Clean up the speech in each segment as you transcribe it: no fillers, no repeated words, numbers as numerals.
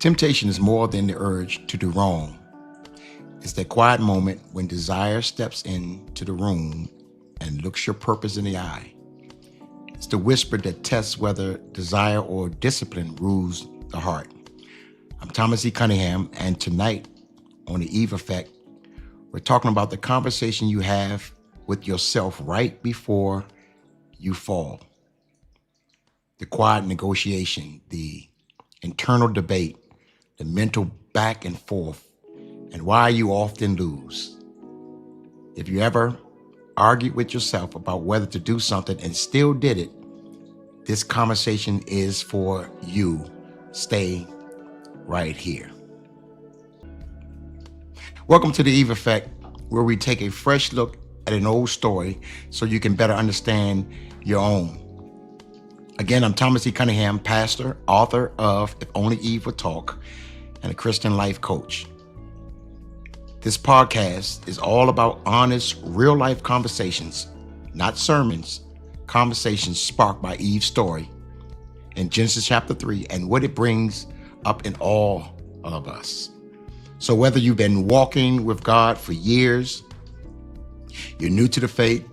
Temptation is more than the urge to do wrong. It's that quiet moment when desire steps into the room and looks your purpose in the eye. It's the whisper that tests whether desire or discipline rules the heart. I'm Thomas E. Cunningham, and tonight on The Eve Effect, we're talking about the conversation you have with yourself right before you fall. The quiet negotiation, the internal debate, the mental back and forth, and why you often lose. If you ever argued with yourself about whether to do something and still did it, this conversation is for you. Stay right here. Welcome to The Eve Effect, where we take a fresh look at an old story so you can better understand your own. Again, I'm Thomas E. Cunningham, pastor, author of If Only Eve Would Talk, and a Christian life coach. This podcast is all about honest, real-life conversations, not sermons, conversations sparked by Eve's story in Genesis chapter 3 and what it brings up in all of us. So whether you've been walking with God for years, you're new to the faith,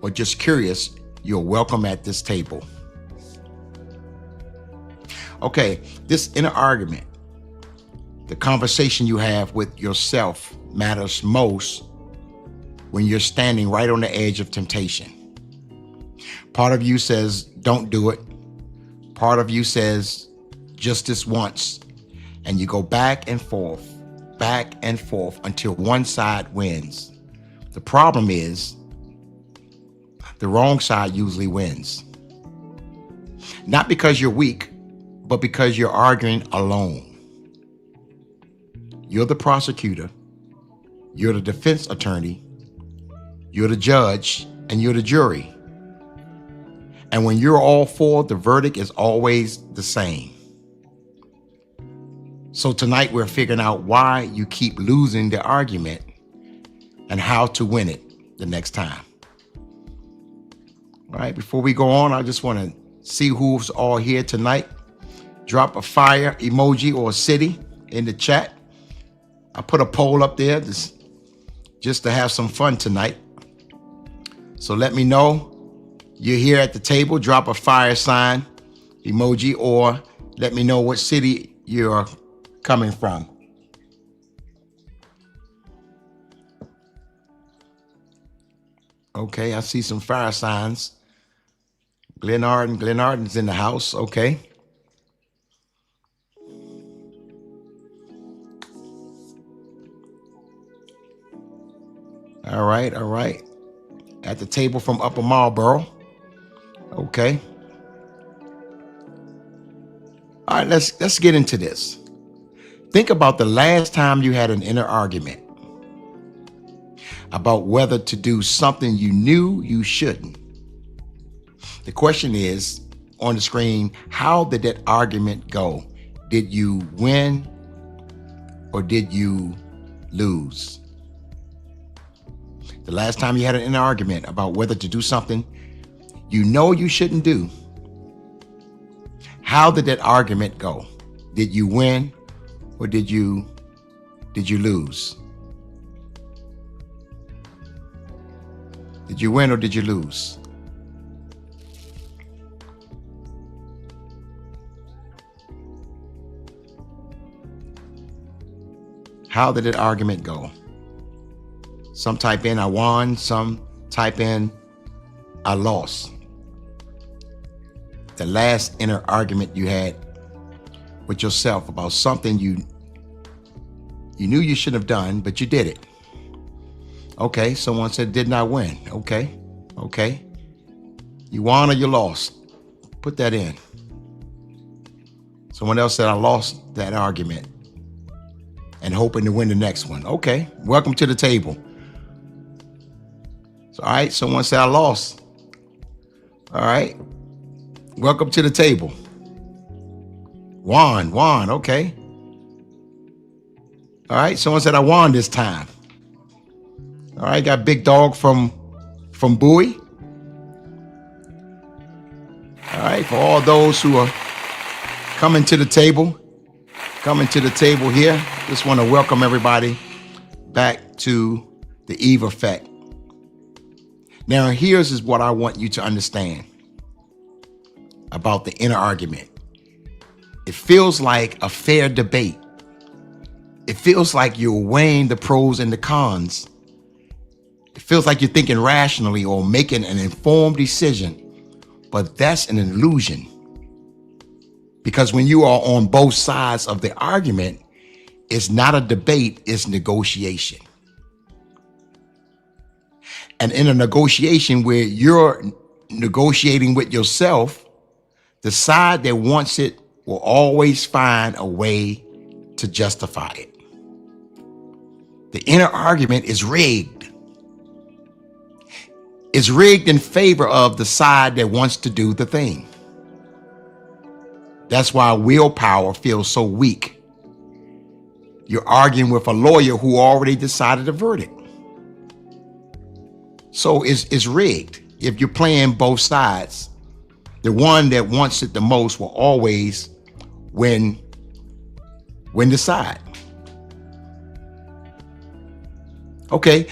or just curious, you're welcome at this table. Okay, this inner argument, the conversation you have with yourself, matters most when you're standing right on the edge of temptation. Part of you says, don't do it. Part of you says, just this once. And you go back and forth until one side wins. The problem is, the wrong side usually wins. Not because you're weak, but because you're arguing alone. You're the prosecutor, you're the defense attorney, you're the judge, and you're the jury. And when you're all four, the verdict is always the same. So tonight we're figuring out why you keep losing the argument and how to win it the next time. All right, before we go on, I just want to see who's all here tonight. Drop a fire emoji or a city in the chat. I put a poll up there just to have some fun tonight. So let me know you're here at the table. Drop a fire sign emoji, or let me know what city you're coming from. Okay, I see some fire signs. Glenarden's in the house. Okay. All right. At the table from Upper Marlboro. Okay. All right, let's get into this. Think about the last time you had an inner argument about whether to do something you knew you shouldn't. The question is on the screen, how did that argument go? Did you win or did you lose? The last time you had an inner argument about whether to do something you know you shouldn't do, how did that argument go? Did you win or did you lose? Did you win or did you lose? How did that argument go? Some type in I won, some type in I lost. The last inner argument you had with yourself about something you knew you shouldn't have done, but you did it. Okay, someone said did not win. Okay. You won or you lost? Put that in. Someone else said I lost that argument and hoping to win the next one. Okay, welcome to the table. So, all right, someone said I lost. All right, welcome to the table. Won, okay. All right, someone said I won this time. All right, got Big Dog from Bowie. All right, for all those who are coming to the table, coming to the table here. Just want to welcome everybody back to the Eve Effect. Now, here's is what I want you to understand about the inner argument. It feels like a fair debate. It feels like you're weighing the pros and the cons. It feels like you're thinking rationally or making an informed decision, but that's an illusion. Because when you are on both sides of the argument, it's not a debate, it's negotiation. And in a negotiation where you're negotiating with yourself, the side that wants it will always find a way to justify it. The inner argument is rigged. It's rigged in favor of the side that wants to do the thing. That's why willpower feels so weak. You're arguing with a lawyer who already decided a verdict. So it's rigged. If you're playing both sides, the one that wants it the most will always win the side. Okay,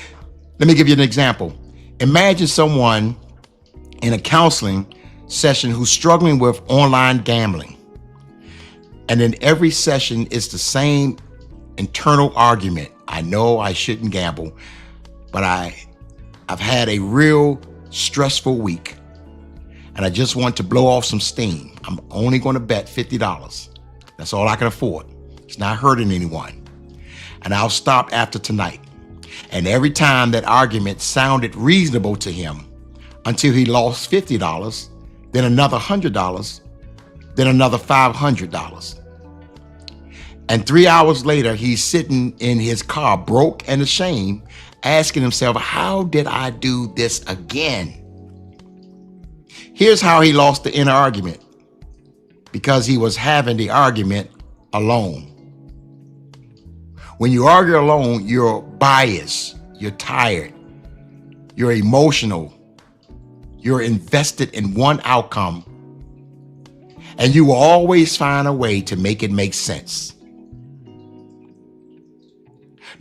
let me give you an example. Imagine someone in a counseling session who's struggling with online gambling. And in every session, it's the same internal argument. I know I shouldn't gamble, but I've had a real stressful week and I just want to blow off some steam. I'm only going to bet $50. That's all I can afford. It's not hurting anyone. And I'll stop after tonight. And every time that argument sounded reasonable to him until he lost $50, then another $100, then another $500. And 3 hours later, he's sitting in his car, broke and ashamed, asking himself, how did I do this again? Here's how he lost the inner argument. Because he was having the argument alone. When you argue alone, you're biased, you're tired, you're emotional, you're invested in one outcome, and you will always find a way to make it make sense.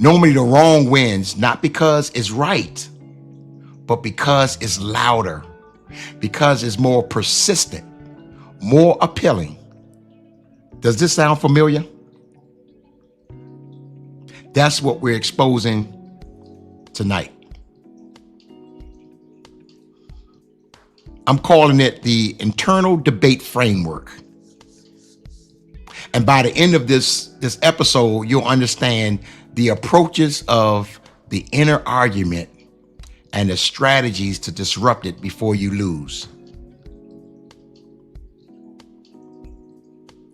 Normally the wrong wins, not because it's right, but because it's louder, because it's more persistent, more appealing. Does this sound familiar? That's what we're exposing tonight. I'm calling it the internal debate framework. And by the end of this episode, you'll understand the approaches of the inner argument and the strategies to disrupt it before you lose.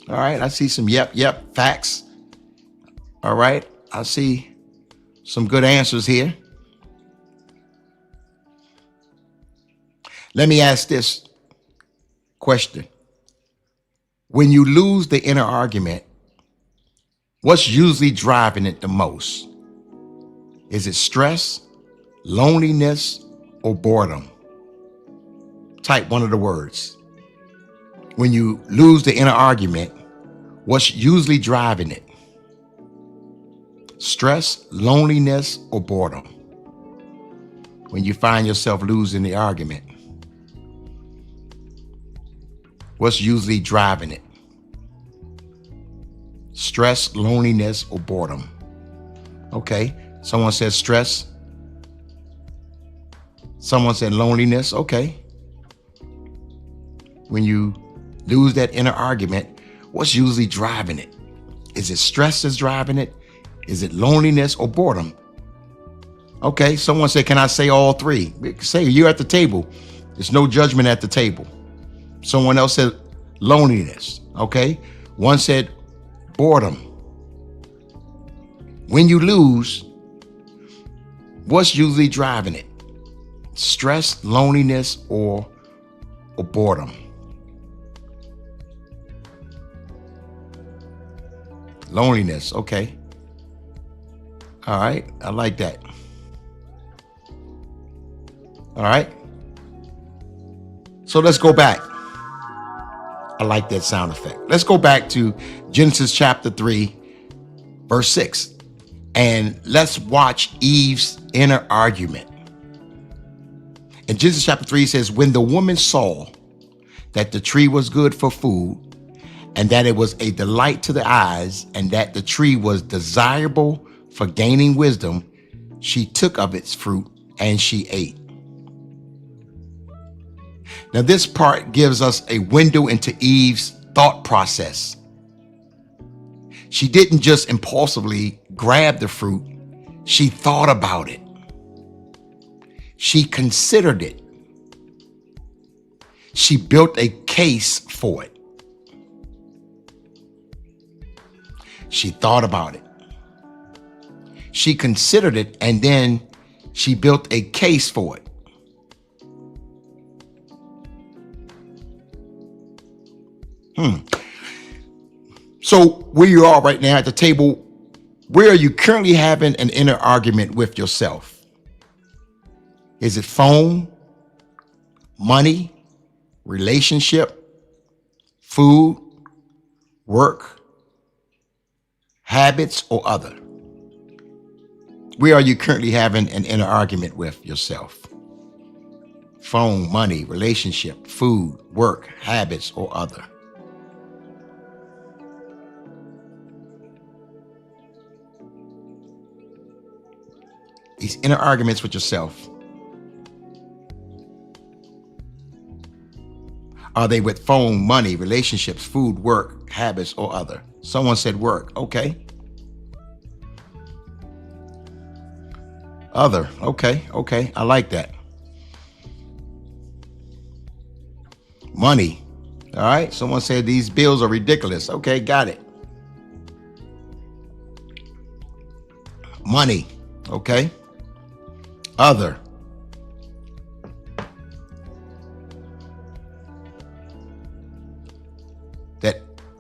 All right, I see some yep, facts. All right, I see some good answers here. Let me ask this question. When you lose the inner argument, what's usually driving it the most? Is it stress, loneliness, or boredom? Type one of the words. When you lose the inner argument, what's usually driving it? Stress, loneliness, or boredom? When you find yourself losing the argument, what's usually driving it? Stress, loneliness, or boredom? Okay, someone said stress. Someone said loneliness. Okay. When you lose that inner argument, what's usually driving it? Is it stress that's driving it? Is it loneliness or boredom? Okay, someone said, can I say all three? Say you're at the table. There's no judgment at the table. Someone else said loneliness. Okay, one said boredom. When you lose, what's usually driving it? Stress, loneliness, or boredom? Loneliness. Okay. All right. I like that. All right. So let's go back. A I like that sound effect. Let's go back to Genesis chapter 3, verse 6. And let's watch Eve's inner argument. In Genesis chapter 3, it says, when the woman saw that the tree was good for food, and that it was a delight to the eyes, and that the tree was desirable for gaining wisdom, she took of its fruit and she ate. Now, this part gives us a window into Eve's thought process. She didn't just impulsively grab the fruit. She thought about it. She considered it. She built a case for it. She thought about it. She considered it, and then she built a case for it. So where you are right now at the table, where are you currently having an inner argument with yourself? Is it phone, money, relationship, food, work, habits, or other? Where are you currently having an inner argument with yourself? Phone, money, relationship, food, work, habits, or other? These inner arguments with yourself, are they with phone, money, relationships, food, work, habits, or other? Someone said work. Okay. Other. Okay. I like that. Money. All right. Someone said these bills are ridiculous. Okay. Got it. Money. Okay. Other.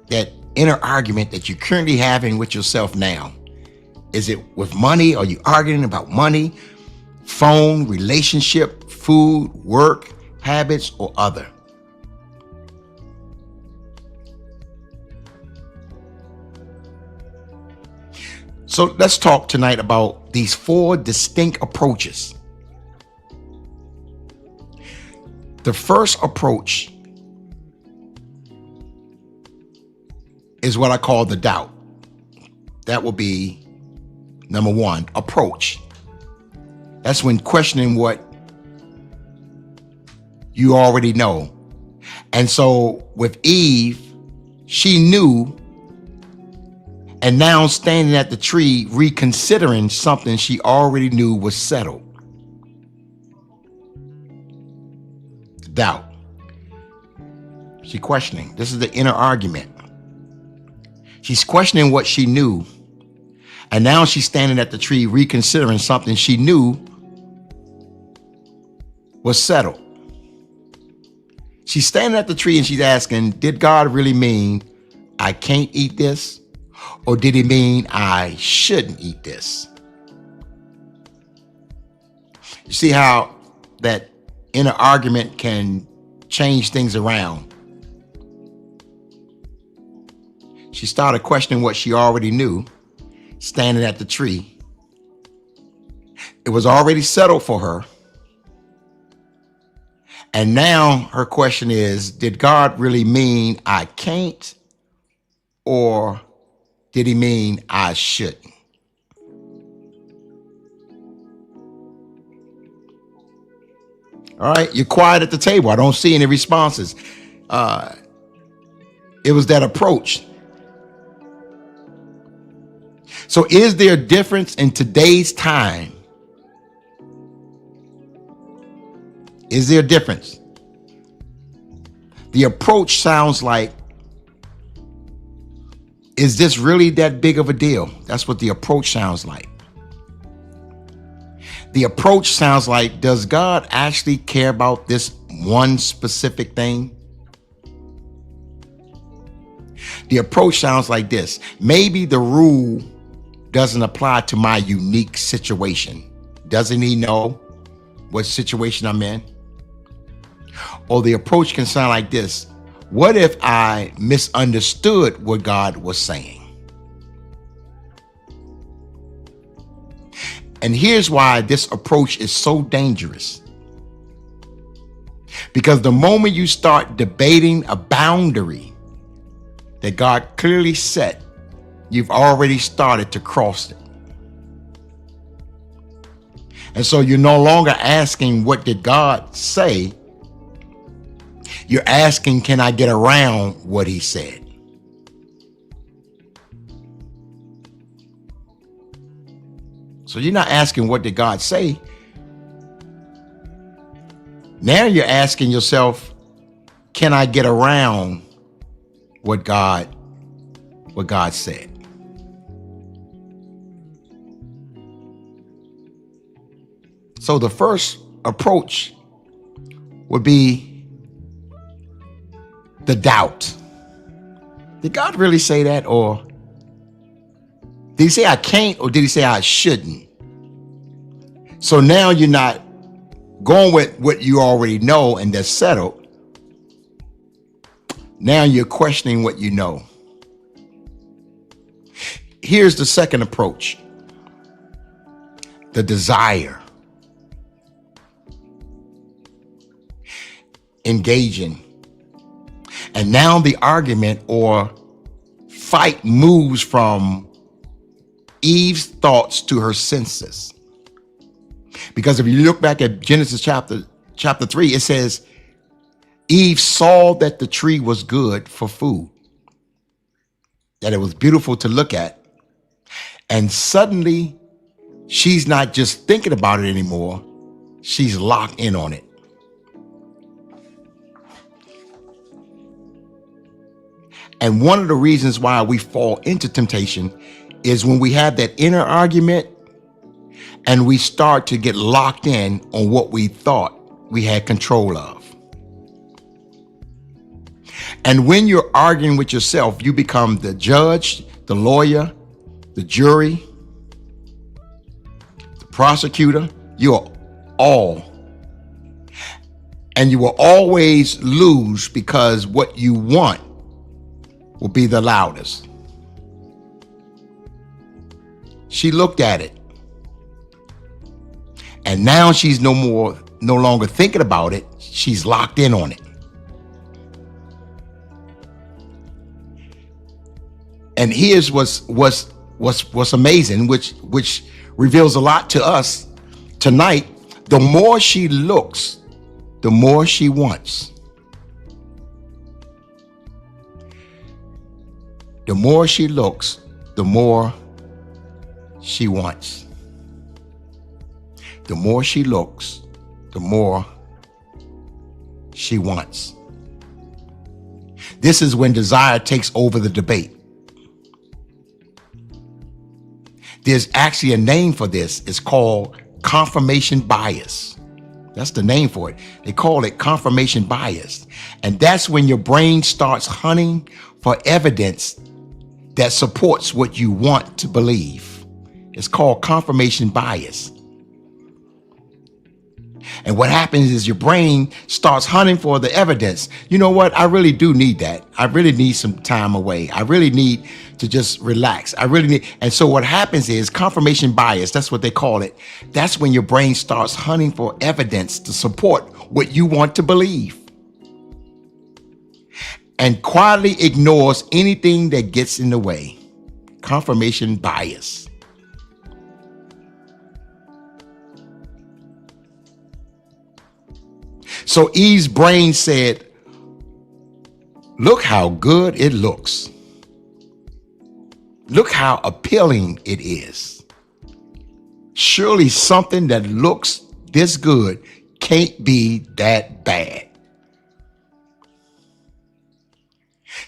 That inner argument that you're currently having with yourself now. Is it with money? Are you arguing about money, phone, relationship, food, work, habits, or other? So let's talk tonight about these 4 distinct approaches. The first approach is what I call the doubt. That will be number 1, approach. That's when questioning what you already know. And so with Eve, she knew, and now standing at the tree, reconsidering something she already knew was settled. Doubt. She's questioning. This is the inner argument. She's questioning what she knew. And now she's standing at the tree reconsidering something she knew was settled. She's standing at the tree and she's asking, did God really mean I can't eat this? Or did he mean I shouldn't eat this? You see how that inner argument can change things around. She started questioning what she already knew, standing at the tree. It was already settled for her. And now her question is, did God really mean I can't? Or did he mean I shouldn't? All right, you're quiet at the table. I don't see any responses. It was that approach. So is there a difference in today's time? Is there a difference? The approach sounds like, is this really that big of a deal? That's what the approach sounds like. The approach sounds like, does God actually care about this one specific thing? The approach sounds like this. Maybe the rule doesn't apply to my unique situation. Doesn't he know what situation I'm in? Or the approach can sound like this. What if I misunderstood what God was saying? And here's why this approach is so dangerous. Because the moment you start debating a boundary that God clearly set, you've already started to cross it. And so you're no longer asking, what did God say? You're asking, can I get around what he said? So you're not asking, what did God say? Now you're asking yourself, can I get around what God said? So the first approach would be the doubt. Did God really say that? Or did he say I can't? Or did he say I shouldn't? So now you're not going with what you already know and that's settled. Now you're questioning what you know. Here's the second approach. The desire. Engaging. And now the argument or fight moves from Eve's thoughts to her senses. Because if you look back at Genesis chapter 3, it says, Eve saw that the tree was good for food, that it was beautiful to look at. And suddenly, she's not just thinking about it anymore. She's locked in on it. And one of the reasons why we fall into temptation is when we have that inner argument and we start to get locked in on what we thought we had control of. And when you're arguing with yourself, you become the judge, the lawyer, the jury, the prosecutor. You're all. And you will always lose because what you want will be the loudest. She looked at it. And now she's no longer thinking about it. She's locked in on it. And here's what's amazing, which reveals a lot to us tonight. The more she looks, the more she wants. The more she looks, the more she wants. The more she looks, the more she wants. This is when desire takes over the debate. There's actually a name for this. It's called confirmation bias. That's the name for it. They call it confirmation bias. And that's when your brain starts hunting for evidence that supports what you want to believe. It's called confirmation bias. And what happens is your brain starts hunting for the evidence. You know what? I really do need that. I really need some time away. I really need to just relax. And so what happens is confirmation bias, that's what they call it. That's when your brain starts hunting for evidence to support what you want to believe. And quietly ignores anything that gets in the way. Confirmation bias. So Eve's brain said, look how good it looks. Look how appealing it is. Surely something that looks this good can't be that bad.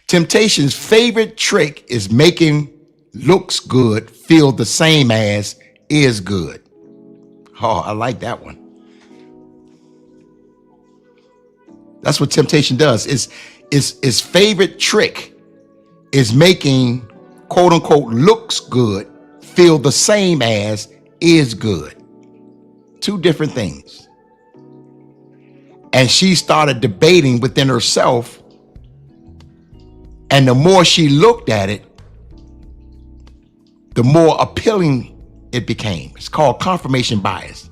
Temptation's favorite trick is making looks good feel the same as is good. Oh, I like that one. That's what temptation does. Its favorite trick is making quote unquote looks good feel the same as is good. Two different things. And she started debating within herself, And the more she looked at it, the more appealing it became. It's called confirmation bias.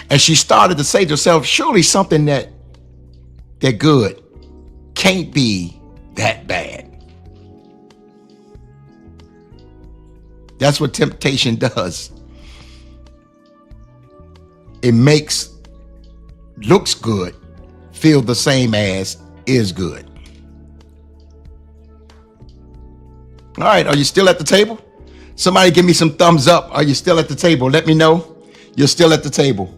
And she started to say to herself, surely something that good can't be that bad. That's what temptation does. It makes looks good feel the same as is good. All right, are you still at the table? Somebody give me some thumbs up. Are you still at the table? Let me know you're still at the table.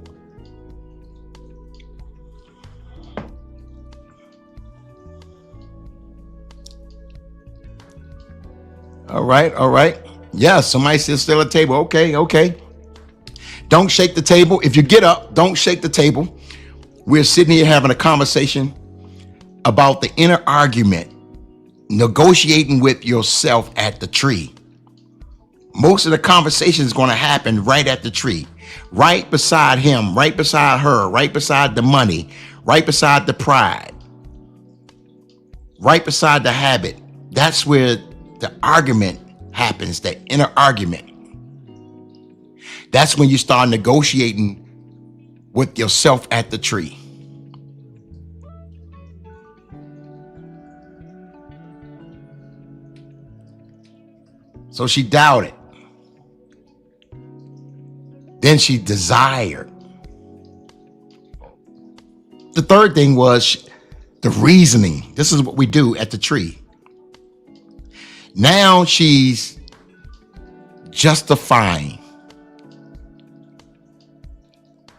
All right, all right. Yeah, somebody's still at the table. Okay, okay. Don't shake the table. If you get up, don't shake the table. We're sitting here having a conversation about the inner argument, negotiating with yourself at the tree. Most of the conversation is going to happen right at the tree, right beside him, right beside her, right beside the money, right beside the pride, right beside the habit. That's where the argument happens, that inner argument. That's when you start negotiating with yourself at the tree. So she doubted. Then she desired. The third thing was the reasoning. This is what we do at the tree. Now she's justifying.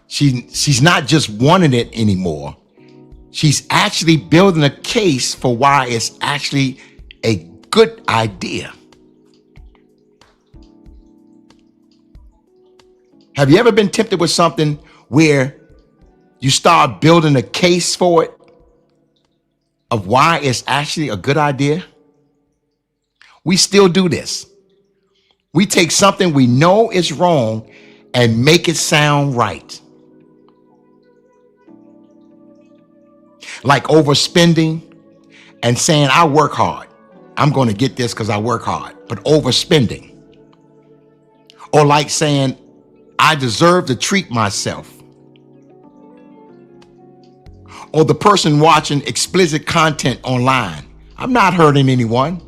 She's not just wanting it anymore. She's actually building a case for why it's actually a good idea. Have you ever been tempted with something where you start building a case for it of why it's actually a good idea? We still do this. We take something we know is wrong and make it sound right. Like overspending and saying, I work hard. I'm going to get this because I work hard, but overspending. Or like saying, I deserve to treat myself. Or the person watching explicit content online. I'm not hurting anyone.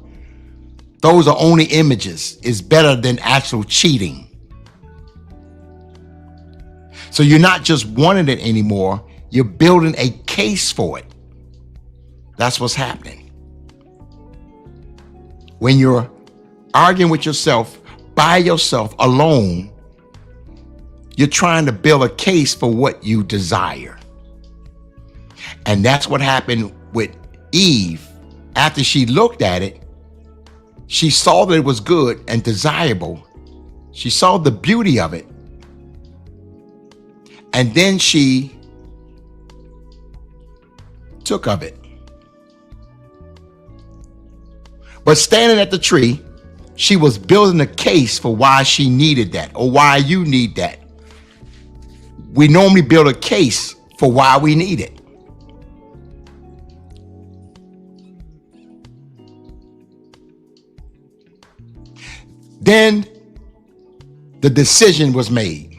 Those are only images. It's better than actual cheating. So you're not just wanting it anymore. You're building a case for it. That's what's happening. When you're arguing with yourself, by yourself, alone, you're trying to build a case for what you desire. And that's what happened with Eve. After she looked at it, she saw that it was good and desirable. She saw the beauty of it. And then she took of it. But standing at the tree, she was building a case for why she needed that or why you need that. We normally build a case for why we need it. Then the decision was made,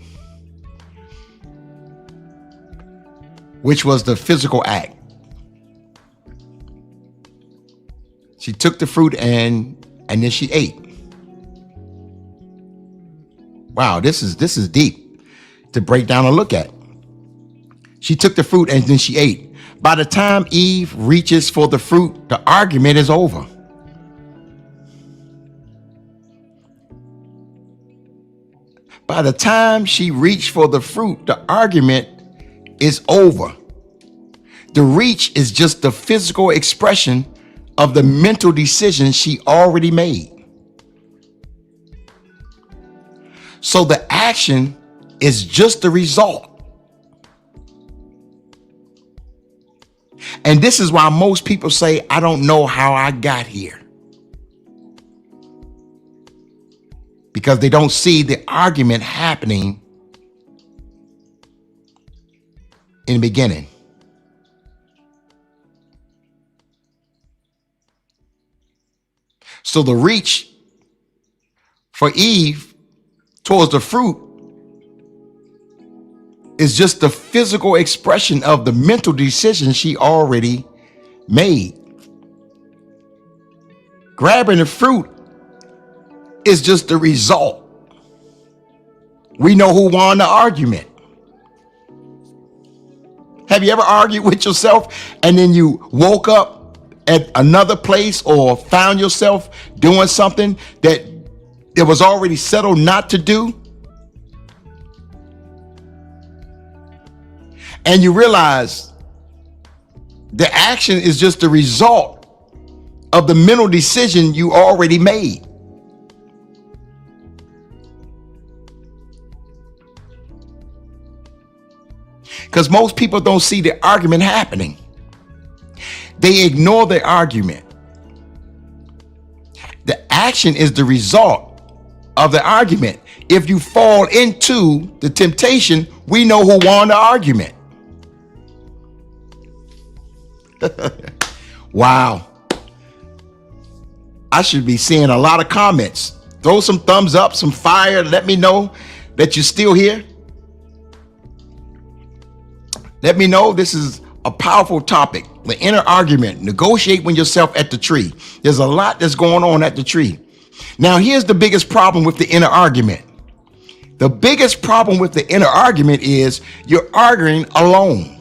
which was the physical act. She took the fruit and then she ate. Wow, this is deep to break down and look at. She took the fruit and then she ate. By the time Eve reaches for the fruit, the argument is over. By the time she reached for the fruit, the argument is over. The reach is just the physical expression of the mental decision she already made. So the action is just the result. And this is why most people say, I don't know how I got here. Because they don't see the argument happening in the beginning. So the reach for Eve towards the fruit is just the physical expression of the mental decision she already made. Grabbing the fruit is just the result. We know who won the argument. Have you ever argued with yourself and then you woke up at another place or found yourself doing something that it was already settled not to do? And you realize the action is just the result of the mental decision you already made. Because most people don't see the argument happening. They ignore the argument. The action is the result of the argument. If you fall into the temptation, we know who won the argument. Wow. I should be seeing a lot of comments. Throw some thumbs up, some fire. Let me know that you're still here. Let me know. This is a powerful topic. The inner argument. Negotiate with yourself at the tree. There's a lot that's going on at the tree. Now, here's the biggest problem with the inner argument. The biggest problem with the inner argument is you're arguing alone.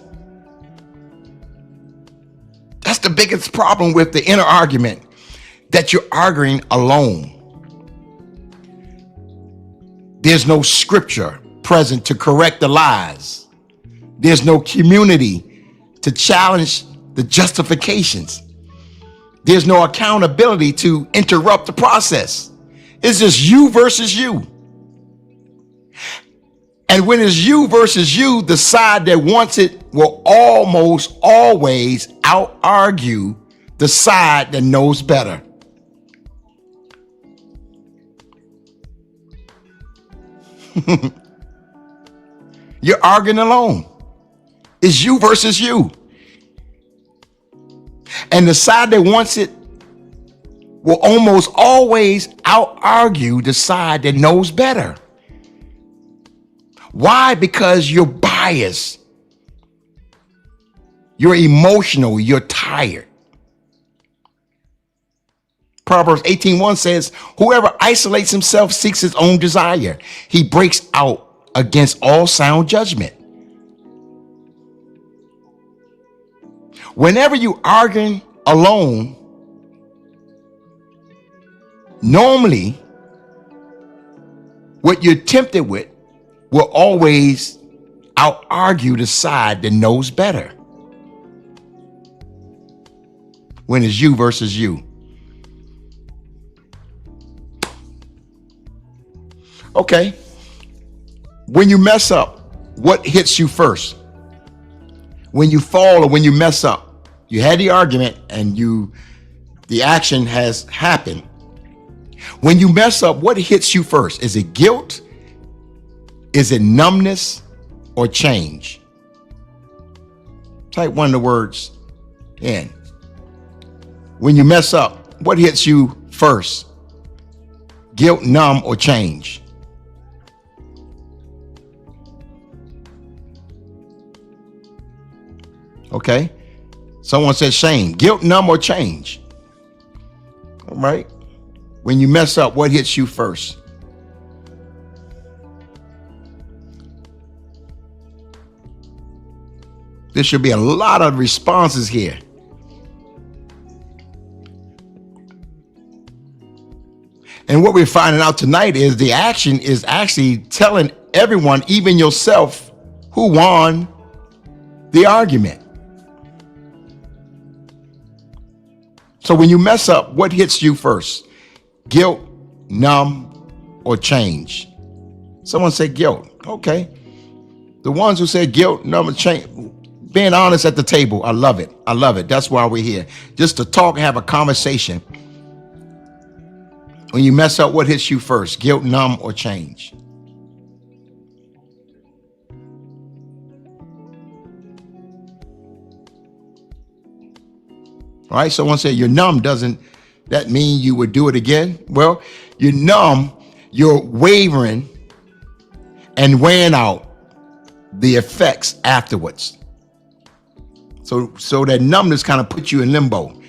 That's the biggest problem with the inner argument, that you're arguing alone. There's no scripture present to correct the lies. There's no community to challenge the justifications. There's no accountability to interrupt the process. It's just you versus you. And when it's you versus you, the side that wants it will almost always out-argue the side that knows better. You're arguing alone. It's you versus you. And the side that wants it will almost always out-argue the side that knows better. Why? Because you're biased. You're emotional. You're tired. Proverbs 18:1 says, whoever isolates himself seeks his own desire. He breaks out against all sound judgment. Whenever you're arguing alone, normally what you're tempted with will always out-argue the side that knows better. When it's you versus you. Okay. When you mess up, what hits you first? When you fall or when you mess up, you had the argument and the action has happened. When you mess up, what hits you first? Is it guilt? Is it numbness or change? Type one of the words in. When you mess up, what hits you first? Guilt, numb, or change? Okay. Someone said shame. Guilt, numb, or change? All right. When you mess up, what hits you first? There should be a lot of responses here. And what we're finding out tonight is the action is actually telling everyone, even yourself, who won the argument. So when you mess up, what hits you first? Guilt, numb, or change? Someone said guilt. Okay. The ones who said guilt, numb, or change, being honest at the table. I love it. I love it. That's why we're here. Just to talk and have a conversation. When you mess up, what hits you first? Guilt, numb, or change? All right. Someone said you're numb doesn't That mean you would do it again? Well, you're numb, you're wavering and weighing out the effects afterwards. So that numbness kind of puts you in limbo.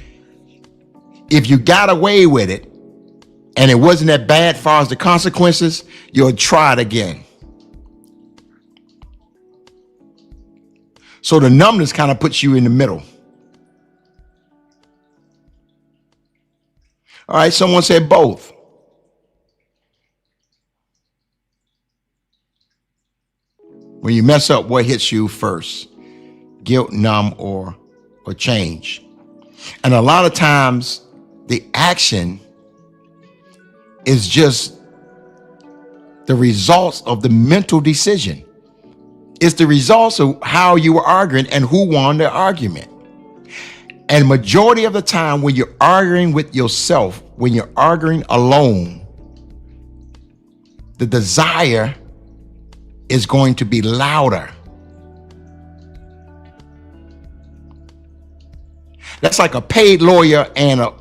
If you got away with it and it wasn't that bad as far as the consequences, you'll try it again. So the numbness kind of puts you in the middle. All right, someone said both. When you mess up, what hits you first? Guilt, numb, or change. And a lot of times the action is just the results of the mental decision. It's the results of how you were arguing and who won the argument. And majority of the time when you're arguing with yourself, when you're arguing alone, the desire is going to be louder. That's like a paid lawyer and a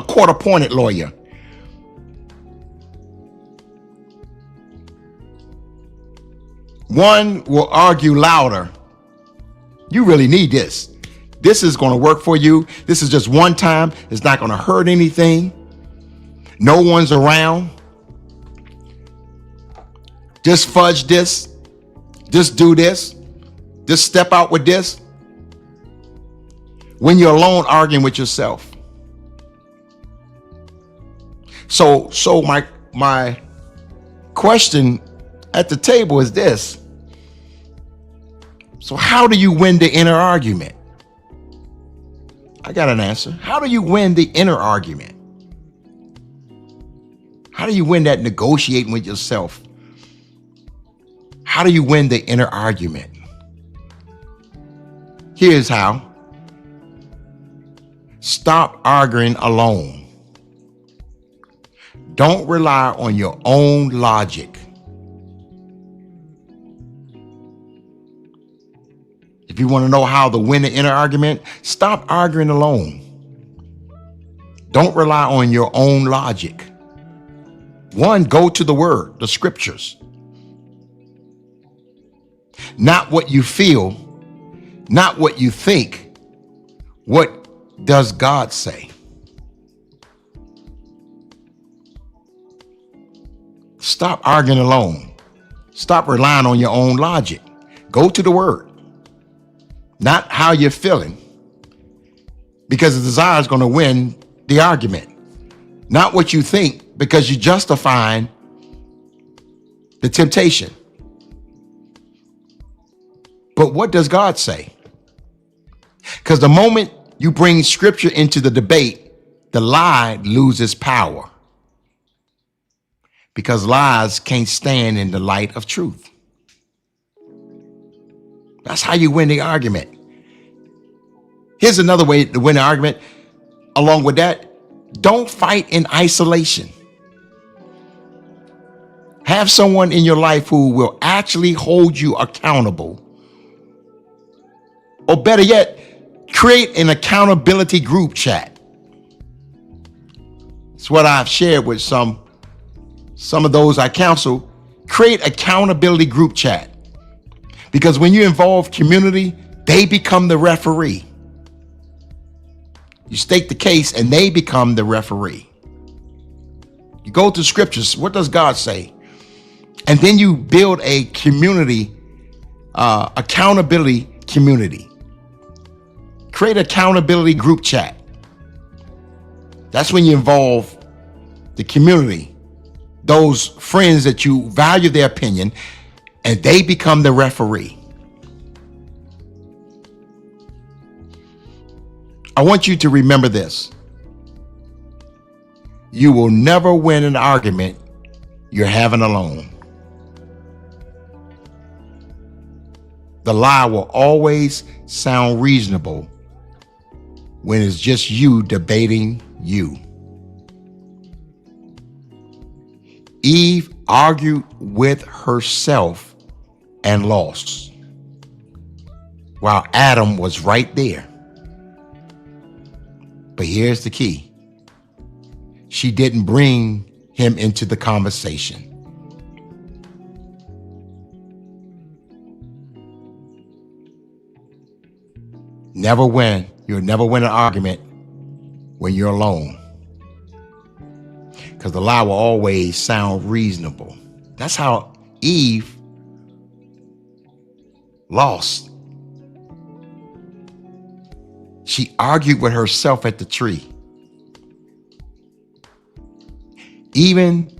court-appointed lawyer. One will argue louder. You really need this. This is going to work for you. This is just one time. It's not going to hurt anything. No one's around. Just fudge this. Just do this. Just step out with this. When you're alone arguing with yourself. So my question at the table is this. So how do you win the inner argument? I got an answer. How do you win the inner argument? How do you win that negotiating with yourself? How do you win the inner argument? Here's how. Stop arguing alone. Don't rely on your own logic. If you want to know how to win the inner argument, stop arguing alone. Don't rely on your own logic. One, go to the word, the scriptures. Not what you feel, not what you think. What does God say? Stop arguing alone. Stop relying on your own logic. Go to the word. Not how you're feeling. Because the desire is going to win the argument. Not what you think, because you're justifying the temptation. But what does God say? Because the moment you bring scripture into the debate, the lie loses power. Because lies can't stand in the light of truth. That's how you win the argument. Here's another way to win the argument. Along with that, don't fight in isolation. Have someone in your life who will actually hold you accountable. Or better yet, create an accountability group chat. It's what I've shared with some of those I counsel. Create accountability group chat. Because when you involve community, they become the referee. You state the case and they become the referee. You go to scriptures. What does God say? And then you build a community, accountability community. Create accountability group chat. That's when you involve the community, those friends that you value their opinion, and they become the referee. I want you to remember this. You will never win an argument you're having alone. The lie will always sound reasonable when it's just you debating you. Eve argued with herself and lost, while Adam was right there. But here's the key. she didn't bring him into the conversation. You'll never win an argument when you're alone, because the lie will always sound reasonable. That's how Eve lost. She argued with herself at the tree. Even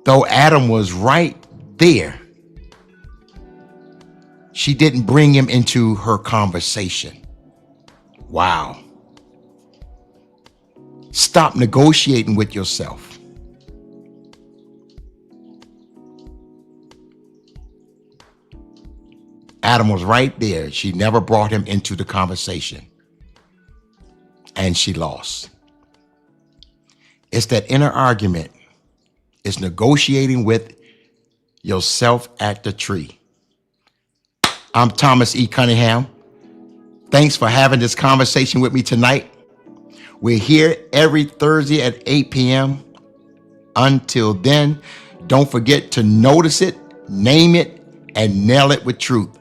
though Adam was right there, she didn't bring him into her conversation. Wow. Stop negotiating with yourself. Adam was right there. She never brought him into the conversation. And she lost. It's that inner argument. It's negotiating with yourself at the tree. I'm Thomas E. Cunningham. Thanks for having this conversation with me tonight. We're here every Thursday at 8 p.m. Until then, don't forget to notice it, name it, and nail it with truth.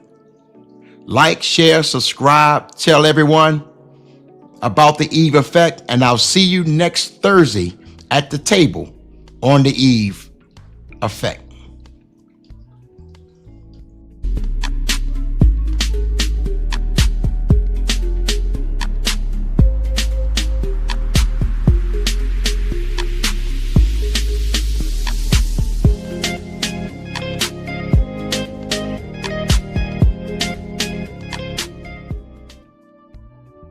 Like, share, subscribe, tell everyone about the Eve effect, and I'll see you next Thursday at the table on the Eve effect.